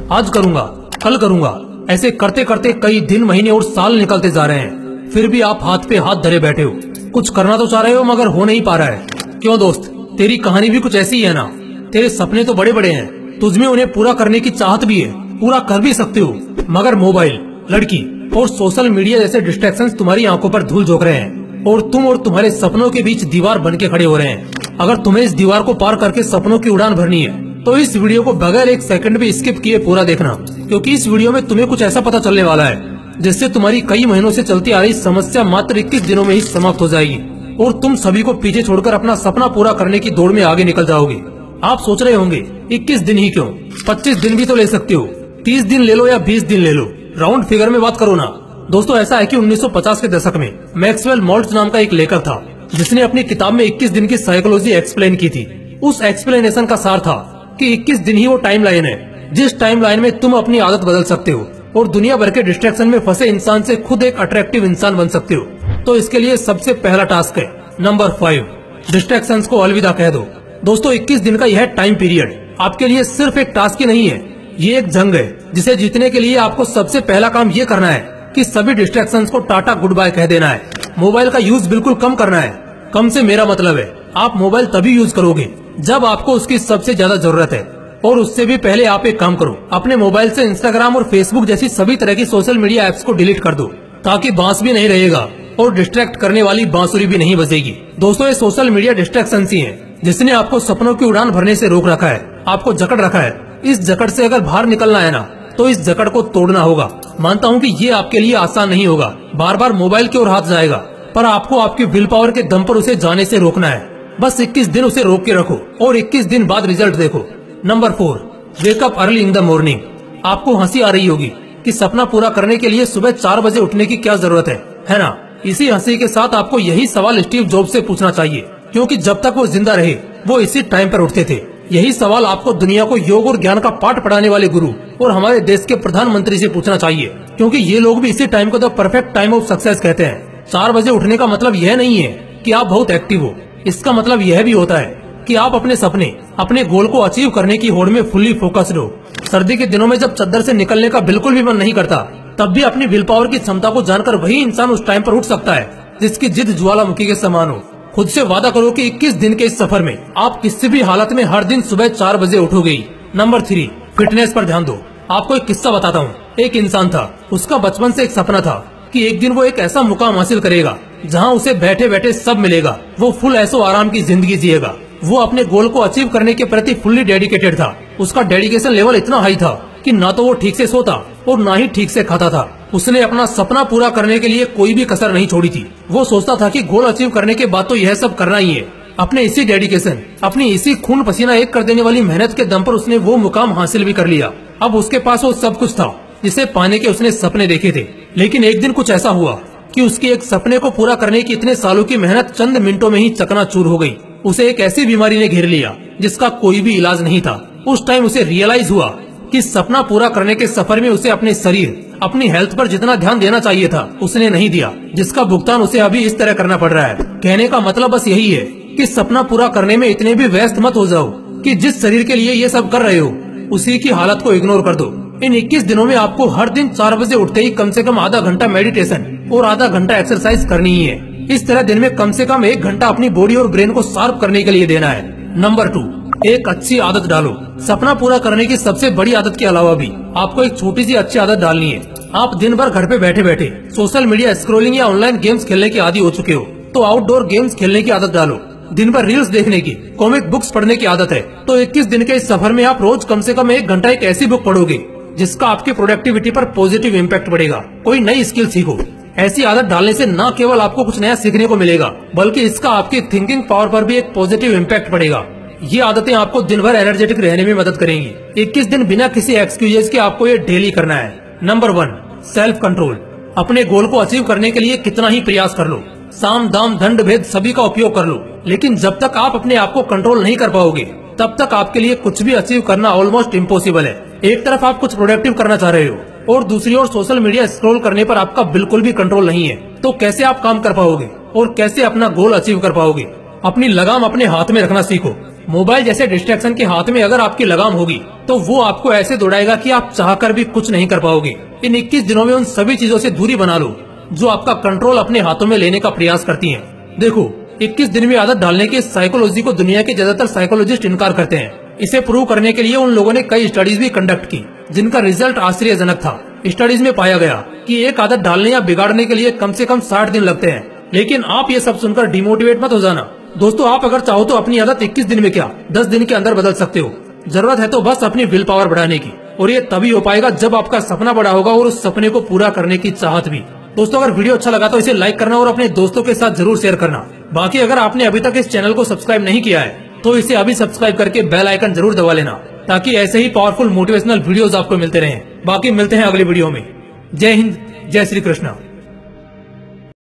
आज करूंगा, कल करूंगा, ऐसे करते करते कई दिन, महीने और साल निकलते जा रहे हैं। फिर भी आप हाथ पे हाथ धरे बैठे हो। कुछ करना तो चाह रहे हो मगर हो नहीं पा रहा है। क्यों दोस्त, तेरी कहानी भी कुछ ऐसी ही है ना। तेरे सपने तो बड़े बड़े हैं, तुझमें उन्हें पूरा करने की चाहत भी है, पूरा कर भी सकते हो, मगर मोबाइल, लड़की और सोशल मीडिया जैसे डिस्ट्रैक्शंस तुम्हारी आंखों पर धूल झोंक रहे हैं और तुम और तुम्हारे सपनों के बीच दीवार बन के खड़े हो रहे हैं। अगर तुम्हें इस दीवार को पार करके सपनों की उड़ान भरनी है तो इस वीडियो को बगैर एक सेकंड भी स्किप किए पूरा देखना, क्योंकि इस वीडियो में तुम्हें कुछ ऐसा पता चलने वाला है जिससे तुम्हारी कई महीनों से चलती आ रही समस्या मात्र 21 दिनों में ही समाप्त हो जाएगी और तुम सभी को पीछे छोड़कर अपना सपना पूरा करने की दौड़ में आगे निकल जाओगे। आप सोच रहे होंगे 21 दिन ही क्यों, 25 दिन भी तो ले सकते हो, 30 दिन ले लो या 20 दिन ले लो, राउंड फिगर में बात करो ना। दोस्तों, ऐसा है कि 1950 के दशक में मैक्सवेल मॉल्ट्ज नाम का एक लेखक था जिसने अपनी किताब में 21 दिन की साइकोलॉजी एक्सप्लेन की थी। उस एक्सप्लेनेशन का सार था कि 21 दिन ही वो टाइम लाइन है जिस टाइम लाइन में तुम अपनी आदत बदल सकते हो और दुनिया भर के डिस्ट्रैक्शन में फंसे इंसान से खुद एक अट्रैक्टिव इंसान बन सकते हो। तो इसके लिए सबसे पहला टास्क है नंबर 5, डिस्ट्रैक्शंस को अलविदा कह दो। दोस्तों, 21 दिन का यह टाइम पीरियड आपके लिए सिर्फ एक टास्क ही नहीं है, ये एक जंग है जिसे जीतने के लिए आपको सबसे पहला काम ये करना है कि सभी डिस्ट्रैक्शंस को टाटा गुड बाय कह देना है। मोबाइल का यूज बिल्कुल कम करना है। कम से मेरा मतलब है आप मोबाइल तभी यूज करोगे जब आपको उसकी सबसे ज्यादा जरूरत है, और उससे भी पहले आप एक काम करो, अपने मोबाइल से इंस्टाग्राम और फेसबुक जैसी सभी तरह की सोशल मीडिया एप्स को डिलीट कर दो, ताकि बांस भी नहीं रहेगा और डिस्ट्रैक्ट करने वाली बांसुरी भी नहीं बजेगी। दोस्तों, ये सोशल मीडिया डिस्ट्रैक्शन ही है जिसने आपको सपनों की उड़ान भरने से रोक रखा है, आपको जकड़ रखा है। इस जकड़ से अगर बाहर निकलना है ना तो इस जकड़ को तोड़ना होगा। मानता हूँ कि ये आपके लिए आसान नहीं होगा, बार बार मोबाइल की ओर हाथ जाएगा, पर आपको आपकी विल पावर के दम पर उसे जाने से रोकना है। बस 21 दिन उसे रोक के रखो और 21 दिन बाद रिजल्ट देखो। Number 4, wake up early in the morning. आपको हंसी आ रही होगी कि सपना पूरा करने के लिए सुबह 4 बजे उठने की क्या जरूरत है ना। इसी हंसी के साथ आपको यही सवाल स्टीव जॉब्स से पूछना चाहिए, क्योंकि जब तक वो जिंदा रहे वो इसी टाइम पर उठते थे। यही सवाल आपको दुनिया को योग और ज्ञान का पाठ पढ़ाने वाले गुरु और हमारे देश के प्रधानमंत्री से पूछना चाहिए, क्योंकि ये लोग भी इसी टाइम को the perfect time of success कहते हैं। 4 बजे उठने का मतलब यह नहीं है कि आप बहुत एक्टिव हो, इसका मतलब यह भी होता है कि आप अपने सपने, अपने गोल को अचीव करने की होड़ में फुल्ली फोकस्ड हो। सर्दी के दिनों में जब चद्दर से निकलने का बिल्कुल भी मन नहीं करता, तब भी अपनी विल पावर की क्षमता को जानकर वही इंसान उस टाइम पर उठ सकता है जिसकी जिद ज्वालामुखी के समान हो। खुद से वादा करो कि 21 दिन के इस सफर में आप किसी भी हालत में हर दिन सुबह 4 बजे उठोगे। नंबर 3, फिटनेस पर ध्यान दो। आपको एक किस्सा बताता हूँ। एक इंसान था, उसका बचपन से एक सपना था कि एक दिन वो एक ऐसा मुकाम हासिल करेगा जहाँ उसे बैठे बैठे सब मिलेगा। वो फुल ऐसो आराम की जिंदगी जिएगा। वो अपने गोल को अचीव करने के प्रति फुल्ली डेडिकेटेड था। उसका डेडिकेशन लेवल इतना हाई था कि ना तो वो ठीक से सोता और ना ही ठीक से खाता था। उसने अपना सपना पूरा करने के लिए कोई भी कसर नहीं छोड़ी थी। वो सोचता था कि गोल अचीव करने के बाद तो यह सब करना ही है। अपने इसी डेडिकेशन, अपनी इसी खून पसीना एक कर देने वाली मेहनत के दम पर उसने वो मुकाम हासिल भी कर लिया। अब उसके पास वो सब कुछ था जिसे पाने के उसने सपने देखे थे। लेकिन एक दिन कुछ ऐसा हुआ कि उसके एक सपने को पूरा करने की इतने सालों की मेहनत चंद मिनटों में ही चकनाचूर हो गई। उसे एक ऐसी बीमारी ने घेर लिया जिसका कोई भी इलाज नहीं था। उस टाइम उसे रियलाइज हुआ कि सपना पूरा करने के सफर में उसे अपने शरीर, अपनी हेल्थ पर जितना ध्यान देना चाहिए था उसने नहीं दिया, जिसका भुगतान उसे अभी इस तरह करना पड़ रहा है। कहने का मतलब बस यही है कि सपना पूरा करने में इतने भी व्यस्त मत हो जाओ कि जिस शरीर के लिए ये सब कर रहे हो उसी की हालत को इग्नोर कर दो। इन 21 दिनों में आपको हर दिन 4 बजे उठते ही कम से कम आधा घंटा मेडिटेशन और आधा घंटा एक्सरसाइज करनी ही है। इस तरह दिन में कम से कम 1 घंटा अपनी बॉडी और ब्रेन को शार्प करने के लिए देना है। नंबर 2, एक अच्छी आदत डालो। सपना पूरा करने की सबसे बड़ी आदत के अलावा भी आपको एक छोटी सी अच्छी आदत डालनी है। आप दिन भर घर पे बैठे बैठे सोशल मीडिया स्क्रॉलिंग या ऑनलाइन गेम्स खेलने के आदी हो चुके हो, तो आउटडोर गेम्स खेलने की आदत डालो। दिन भर रील्स देखने की, कॉमिक बुक्स पढ़ने की आदत है, तो 21 दिन के इस सफर में आप रोज कम से कम 1 घंटा एक ऐसी बुक पढ़ोगे जिसका आपकी प्रोडक्टिविटी पर पॉजिटिव इम्पैक्ट पड़ेगा। कोई नई स्किल सीखो। ऐसी आदत डालने से न केवल आपको कुछ नया सीखने को मिलेगा, बल्कि इसका आपकी थिंकिंग पावर पर भी एक पॉजिटिव इम्पैक्ट पड़ेगा। ये आदतें आपको दिन भर एनर्जेटिक रहने में मदद करेंगी। 21 दिन बिना किसी एक्सक्यूजेस के आपको ये डेली करना है। Number 1, self control. अपने गोल को अचीव करने के लिए कितना ही प्रयास कर लो, साम दाम दंड भेद सभी का उपयोग कर लो, लेकिन जब तक आप अपने आप को कंट्रोल नहीं कर पाओगे तब तक आपके लिए कुछ भी अचीव करना ऑलमोस्ट इम्पॉसिबल है। एक तरफ आप कुछ प्रोडक्टिव करना चाह रहे हो और दूसरी ओर सोशल मीडिया स्क्रॉल करने पर आपका बिल्कुल भी कंट्रोल नहीं है, तो कैसे आप काम कर पाओगे और कैसे अपना गोल अचीव कर पाओगे? अपनी लगाम अपने हाथ में रखना सीखो मोबाइल जैसे डिस्ट्रैक्शन के हाथ में अगर आपकी लगाम होगी तो वो आपको ऐसे दौड़ाएगा कि आप चाहकर भी कुछ नहीं कर पाओगे। इन 21 दिनों में उन सभी चीजों से दूरी बना लो जो आपका कंट्रोल अपने हाथों में लेने का प्रयास करती हैं। देखो, 21 दिन में आदत डालने की साइकोलॉजी को दुनिया के ज्यादातर साइकोलॉजिस्ट इनकार करते हैं। इसे प्रूव करने के लिए उन लोगों ने कई स्टडीज भी कंडक्ट की जिनका रिजल्ट आश्चर्यजनक था। स्टडीज में पाया गया कि एक आदत डालने या बिगाड़ने के लिए कम से कम 60 दिन लगते हैं। लेकिन आप ये सब सुनकर डिमोटिवेट मत हो जाना दोस्तों। आप अगर चाहो तो अपनी आदत 21 दिन में क्या 10 दिन के अंदर बदल सकते हो। जरूरत है तो बस अपनी विल पावर बढ़ाने की, और ये तभी हो पाएगा जब आपका सपना बड़ा होगा और उस सपने को पूरा करने की चाहत भी। दोस्तों, अगर वीडियो अच्छा लगा तो इसे लाइक करना और अपने दोस्तों के साथ जरूर शेयर करना। बाकी अगर आपने अभी तक इस चैनल को सब्सक्राइब नहीं किया है तो इसे अभी सब्सक्राइब करके बेल आइकन जरूर दबा लेना, ताकि ऐसे ही पावरफुल मोटिवेशनल वीडियोस आपको मिलते रहें। बाकी मिलते हैं अगली वीडियो में। जय हिंद, जय श्री कृष्णा।